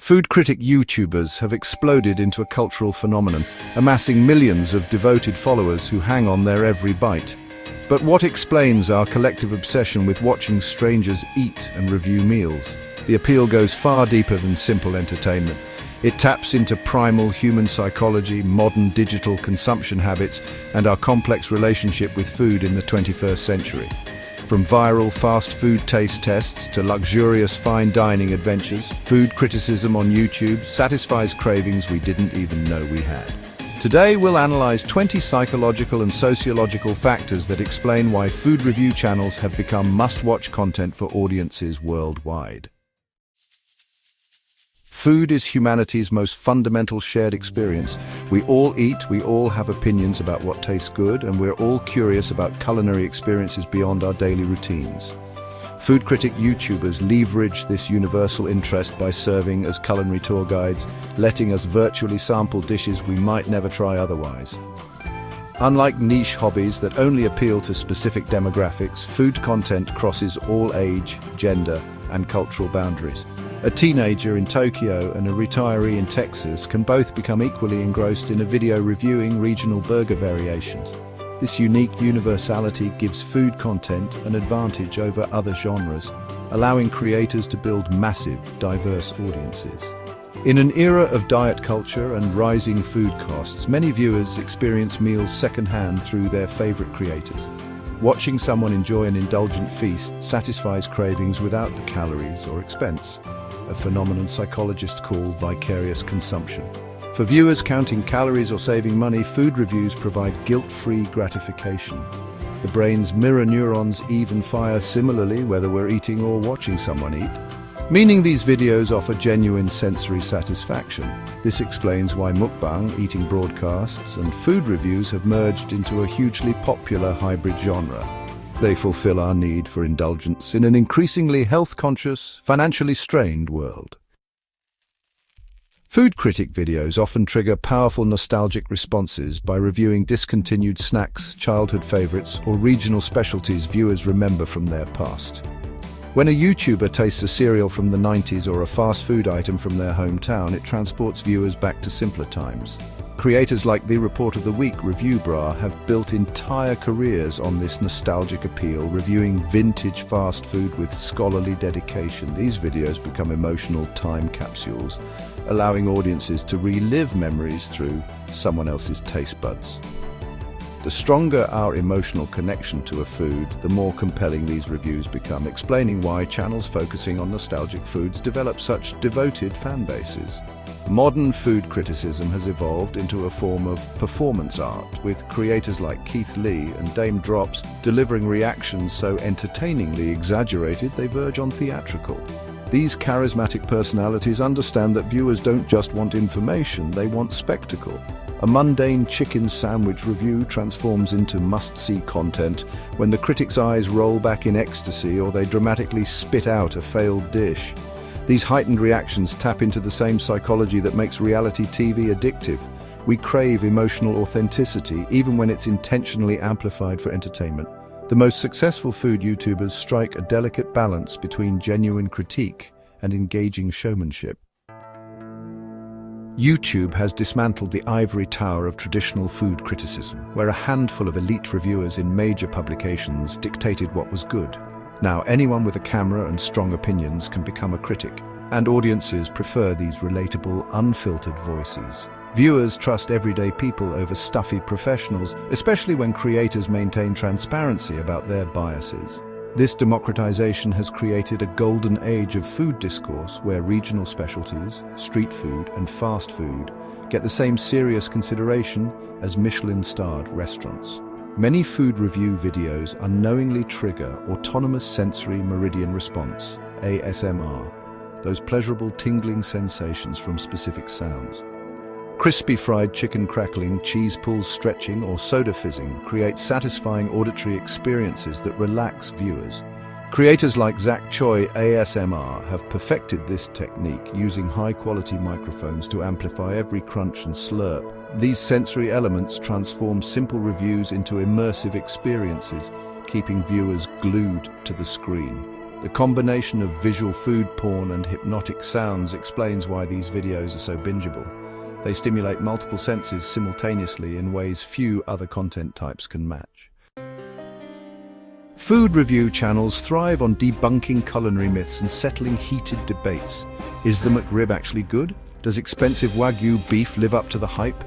Food critic YouTubers have exploded into a cultural phenomenon, amassing millions of devoted followers who hang on their every bite. But what explains our collective obsession with watching strangers eat and review meals? The appeal goes far deeper than simple entertainment. It taps into primal human psychology, modern digital consumption habits, and our complex relationship with food in the 21st century. From viral fast food taste tests to luxurious fine dining adventures, food criticism on YouTube satisfies cravings we didn't even know we had. Today we'll analyze 20 psychological and sociological factors that explain why food review channels have become must-watch content for audiences worldwide. Food is humanity's most fundamental shared experience. We all eat, we all have opinions about what tastes good, and we're all curious about culinary experiences beyond our daily routines. Food critic YouTubers leverage this universal interest by serving as culinary tour guides, letting us virtually sample dishes we might never try otherwise. Unlike niche hobbies that only appeal to specific demographics, food content crosses all age, gender, and cultural boundaries. A teenager in Tokyo and a retiree in Texas can both become equally engrossed in a video reviewing regional burger variations. This unique universality gives food content an advantage over other genres, allowing creators to build massive, diverse audiences. In an era of diet culture and rising food costs, many viewers experience meals secondhand through their favorite creators. Watching someone enjoy an indulgent feast satisfies cravings without the calories or expense, a phenomenon psychologists call vicarious consumption. For viewers counting calories or saving money, food reviews provide guilt-free gratification. The brain's mirror neurons even fire similarly whether we're eating or watching someone eat, meaning these videos offer genuine sensory satisfaction. This explains why mukbang, eating broadcasts, and food reviews have merged into a hugely popular hybrid genre. They fulfill our need for indulgence in an increasingly health-conscious, financially strained world. Food critic videos often trigger powerful nostalgic responses by reviewing discontinued snacks, childhood favorites, or regional specialties viewers remember from their past. When a YouTuber tastes a cereal from the 90s or a fast food item from their hometown, it transports viewers back to simpler times. Creators like The Report of the Week Review Bra have built entire careers on this nostalgic appeal, reviewing vintage fast food with scholarly dedication. These videos become emotional time capsules, allowing audiences to relive memories through someone else's taste buds. The stronger our emotional connection to a food, the more compelling these reviews become, explaining why channels focusing on nostalgic foods develop such devoted fan bases. Modern food criticism has evolved into a form of performance art, with creators like Keith Lee and Dame Drops delivering reactions so entertainingly exaggerated they verge on theatrical. These charismatic personalities understand that viewers don't just want information, they want spectacle. A mundane chicken sandwich review transforms into must-see content when the critic's eyes roll back in ecstasy or they dramatically spit out a failed dish. These heightened reactions tap into the same psychology that makes reality TV addictive. We crave emotional authenticity, even when it's intentionally amplified for entertainment. The most successful food YouTubers strike a delicate balance between genuine critique and engaging showmanship. YouTube has dismantled the ivory tower of traditional food criticism, where a handful of elite reviewers in major publications dictated what was good. Now, anyone with a camera and strong opinions can become a critic, and audiences prefer these relatable, unfiltered voices. Viewers trust everyday people over stuffy professionals, especially when creators maintain transparency about their biases. This democratization has created a golden age of food discourse where regional specialties, street food, and fast food get the same serious consideration as Michelin-starred restaurants. Many food review videos unknowingly trigger autonomous sensory meridian response, ASMR, those pleasurable tingling sensations from specific sounds. Crispy fried chicken crackling, cheese pulls stretching, or soda fizzing create satisfying auditory experiences that relax viewers. Creators like Zach Choi ASMR have perfected this technique using high-quality microphones to amplify every crunch and slurp. These sensory elements transform simple reviews into immersive experiences, keeping viewers glued to the screen. The combination of visual food porn and hypnotic sounds explains why these videos are so bingeable. They stimulate multiple senses simultaneously in ways few other content types can match. Food review channels thrive on debunking culinary myths and settling heated debates. Is the McRib actually good? Does expensive Wagyu beef live up to the hype?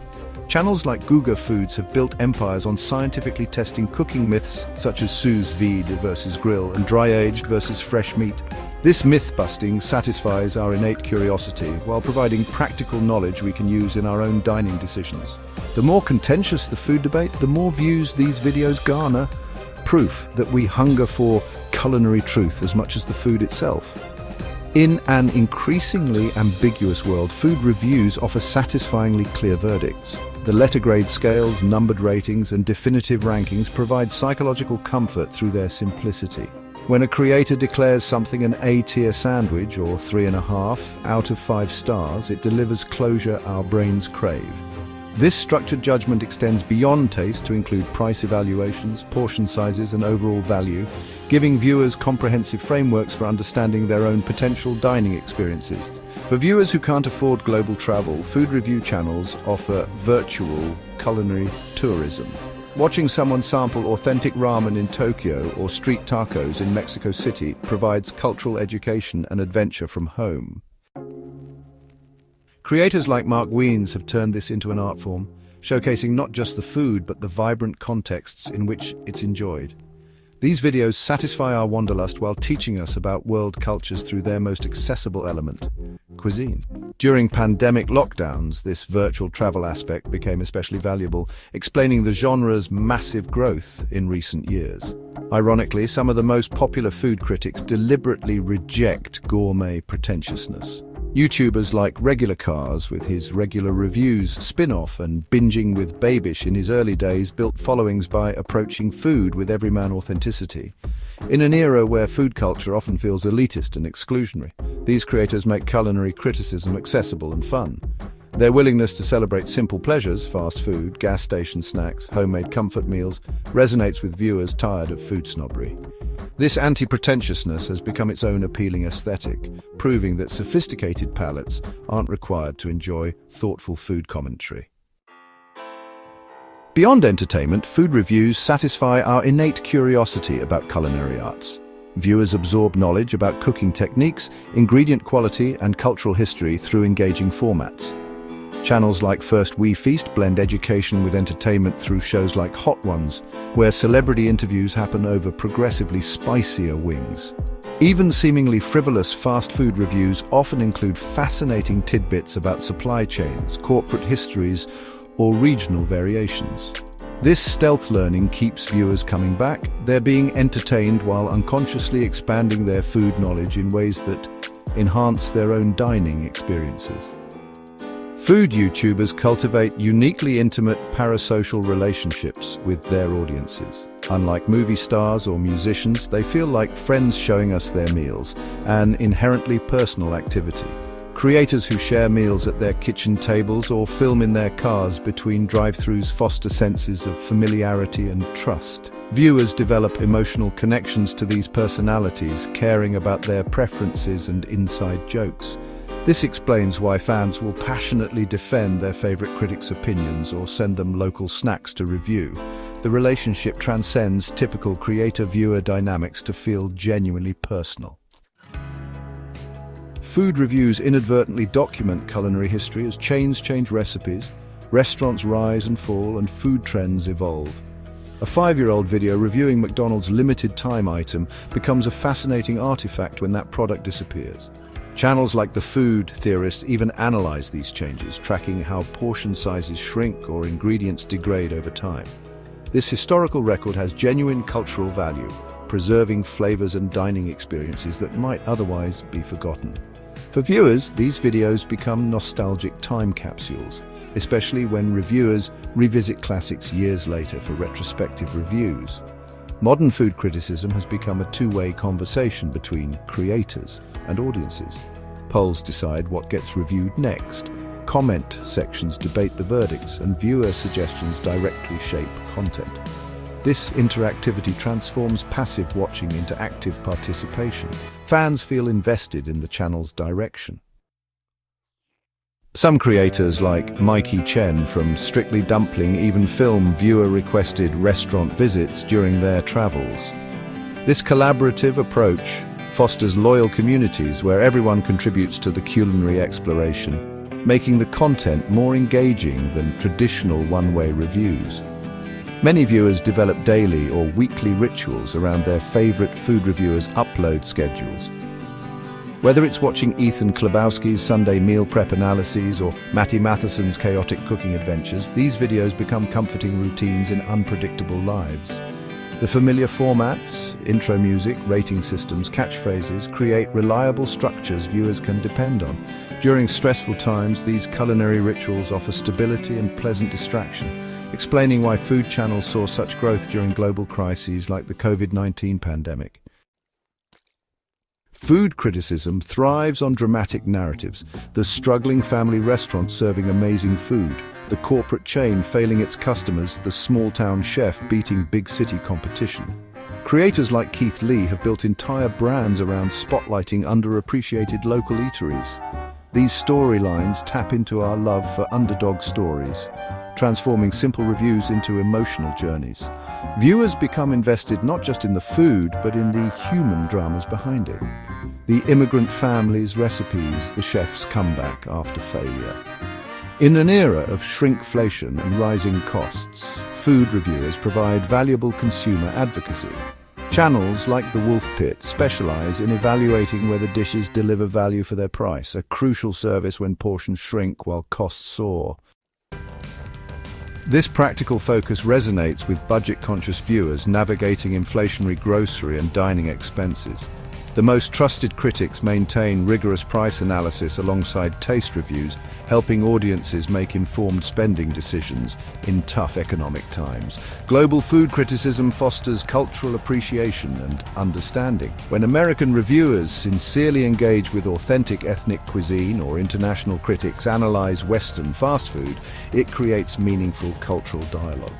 Channels like Guga Foods have built empires on scientifically testing cooking myths such as sous vide versus grill and dry-aged versus fresh meat. This myth-busting satisfies our innate curiosity while providing practical knowledge we can use in our own dining decisions. The more contentious the food debate, the more views these videos garner. Proof that we hunger for culinary truth as much as the food itself. In an increasingly ambiguous world, food reviews offer satisfyingly clear verdicts. The letter-grade scales, numbered ratings, and definitive rankings provide psychological comfort through their simplicity. When a creator declares something an A-tier sandwich or 3.5 out of 5 stars, it delivers closure our brains crave. This structured judgment extends beyond taste to include price evaluations, portion sizes, and overall value, giving viewers comprehensive frameworks for understanding their own potential dining experiences. For viewers who can't afford global travel, food review channels offer virtual culinary tourism. Watching someone sample authentic ramen in Tokyo or street tacos in Mexico City provides cultural education and adventure from home. Creators like Mark Wiens have turned this into an art form, showcasing not just the food but the vibrant contexts in which it's enjoyed. These videos satisfy our wanderlust while teaching us about world cultures through their most accessible element, cuisine. During pandemic lockdowns, this virtual travel aspect became especially valuable, explaining the genre's massive growth in recent years. Ironically, some of the most popular food critics deliberately reject gourmet pretentiousness. YouTubers like Regular Cars, with his regular reviews, spin-off, and Binging with Babish in his early days, built followings by approaching food with everyman authenticity. In an era where food culture often feels elitist and exclusionary, these creators make culinary criticism accessible and fun. Their willingness to celebrate simple pleasures, fast food, gas station snacks, homemade comfort meals, resonates with viewers tired of food snobbery. This anti-pretentiousness has become its own appealing aesthetic, proving that sophisticated palates aren't required to enjoy thoughtful food commentary. Beyond entertainment, food reviews satisfy our innate curiosity about culinary arts. Viewers absorb knowledge about cooking techniques, ingredient quality, and cultural history through engaging formats. Channels like First We Feast blend education with entertainment through shows like Hot Ones, where celebrity interviews happen over progressively spicier wings. Even seemingly frivolous fast food reviews often include fascinating tidbits about supply chains, corporate histories, or regional variations. This stealth learning keeps viewers coming back. They're being entertained while unconsciously expanding their food knowledge in ways that enhance their own dining experiences. Food YouTubers cultivate uniquely intimate parasocial relationships with their audiences. Unlike movie stars or musicians, they feel like friends showing us their meals, an inherently personal activity. Creators who share meals at their kitchen tables or film in their cars between drive-thrus foster senses of familiarity and trust. Viewers develop emotional connections to these personalities, caring about their preferences and inside jokes. This explains why fans will passionately defend their favorite critics' opinions or send them local snacks to review. The relationship transcends typical creator-viewer dynamics to feel genuinely personal. Food reviews inadvertently document culinary history as chains change recipes, restaurants rise and fall, and food trends evolve. A 5-year-old video reviewing McDonald's limited time item becomes a fascinating artifact when that product disappears. Channels like The Food Theorist even analyze these changes, tracking how portion sizes shrink or ingredients degrade over time. This historical record has genuine cultural value, preserving flavors and dining experiences that might otherwise be forgotten. For viewers, these videos become nostalgic time capsules, especially when reviewers revisit classics years later for retrospective reviews. Modern food criticism has become a two-way conversation between creators and audiences. Polls decide what gets reviewed next. Comment sections debate the verdicts, and viewer suggestions directly shape content. This interactivity transforms passive watching into active participation. Fans feel invested in the channel's direction. Some creators, like Mikey Chen from Strictly Dumpling, even film viewer-requested restaurant visits during their travels. This collaborative approach fosters loyal communities where everyone contributes to the culinary exploration, making the content more engaging than traditional one-way reviews. Many viewers develop daily or weekly rituals around their favorite food reviewers' upload schedules. Whether it's watching Ethan Klabowski's Sunday meal prep analyses or Matty Matheson's chaotic cooking adventures, these videos become comforting routines in unpredictable lives. The familiar formats, intro music, rating systems, catchphrases create reliable structures viewers can depend on. During stressful times, these culinary rituals offer stability and pleasant distraction, explaining why food channels saw such growth during global crises like the COVID-19 pandemic. Food criticism thrives on dramatic narratives: the struggling family restaurant serving amazing food, the corporate chain failing its customers, the small-town chef beating big-city competition. Creators like Keith Lee have built entire brands around spotlighting underappreciated local eateries. These storylines tap into our love for underdog stories, transforming simple reviews into emotional journeys. Viewers become invested not just in the food, but in the human dramas behind it. The immigrant family's recipes, the chef's comeback after failure. In an era of shrinkflation and rising costs, food reviewers provide valuable consumer advocacy. Channels like The Wolf Pit specialize in evaluating whether dishes deliver value for their price, a crucial service when portions shrink while costs soar. This practical focus resonates with budget-conscious viewers navigating inflationary grocery and dining expenses. The most trusted critics maintain rigorous price analysis alongside taste reviews, helping audiences make informed spending decisions in tough economic times. Global food criticism fosters cultural appreciation and understanding. When American reviewers sincerely engage with authentic ethnic cuisine or international critics analyze Western fast food, it creates meaningful cultural dialogue.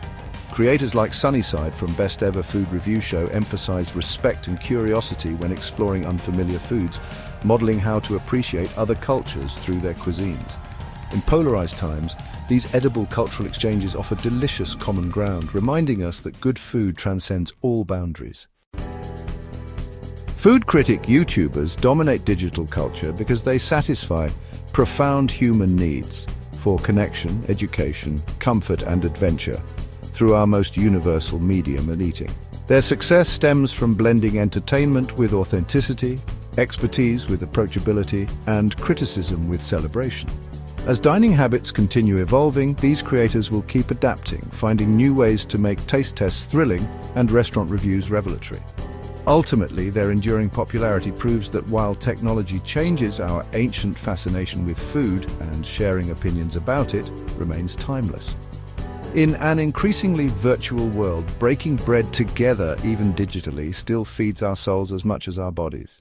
Creators like Sunnyside from Best Ever Food Review Show emphasize respect and curiosity when exploring unfamiliar foods, modeling how to appreciate other cultures through their cuisines. In polarized times, these edible cultural exchanges offer delicious common ground, reminding us that good food transcends all boundaries. Food critic YouTubers dominate digital culture because they satisfy profound human needs for connection, education, comfort, and adventure through our most universal medium and eating. Their success stems from blending entertainment with authenticity, expertise with approachability, and criticism with celebration. As dining habits continue evolving, these creators will keep adapting, finding new ways to make taste tests thrilling and restaurant reviews revelatory. Ultimately, their enduring popularity proves that while technology changes, our ancient fascination with food and sharing opinions about it remains timeless. In an increasingly virtual world, breaking bread together, even digitally, still feeds our souls as much as our bodies.